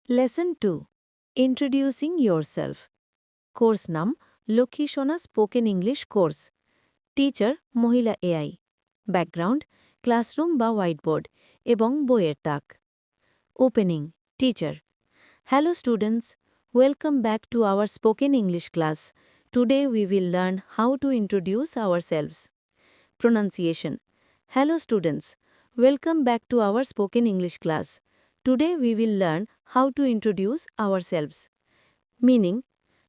Lesson 2. Introducing yourself. Course Nam Lokhi Shona Spoken English Course. Teacher Mohila AI. Background Classroom ba whiteboard ebong boyer tak. Opening Teacher. Hello students. Welcome back to our spoken English class. Today we will learn how to introduce ourselves. Pronunciation. Hello students. Welcome back to our spoken English class. Today we will learn how to introduce ourselves. Meaning,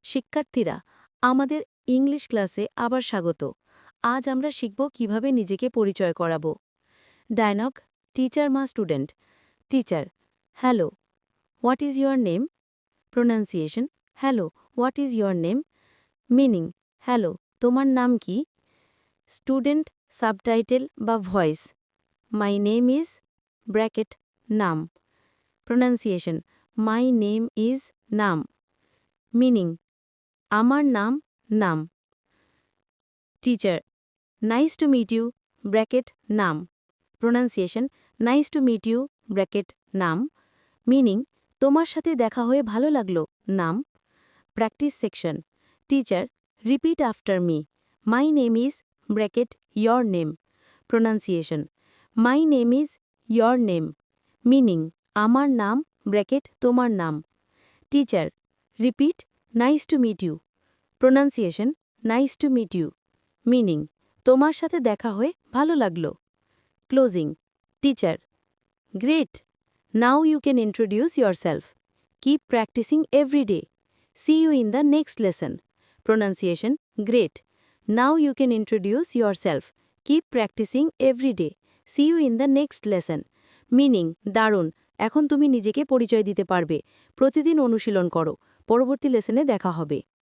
শিক্ষার্থীরা আমাদের English ক্লাসে আবার স্বাগত। আজ আমরা শিখব কিভাবে নিজেকে পরিচয় করাবো। ডায়লগ টিচার মা student. Teacher hello, what is your name? Pronunciation hello, what is your name? Meaning hello, তোমার নাম কি? স্টুডেন্ট সাবটাইটেল বা voice my name is bracket নাম। প্রোনাউন্সিয়েশন মাই নেম ইজ নাম। মিনিং আমার নাম নাম। Teacher nice to meet you bracket নাম। Pronunciation nice to meet you bracket নাম। মিনিং তোমার সাথে দেখা হয়ে ভালো লাগলো নাম। Practice section teacher repeat after me my name is bracket your name. Pronunciation my name is your name. Meaning আমার নাম ব্র্যাকেট তোমার নাম। Teacher repeat nice to meet you. Pronunciation nice to meet you. Meaning তোমার সাথে দেখা হয়ে ভালো লাগলো। Closing teacher great, now you can introduce yourself. Keep practicing every day. See you in the next lesson. Pronunciation great. Now you can introduce yourself. Keep practicing every day. See you in the next lesson. Meaning দারুণ, এখন তুমি নিজেকে পরিচয় দিতে পারবে। প্রতিদিন অনুশীলন করো। পরবর্তী লেসনে দেখা হবে।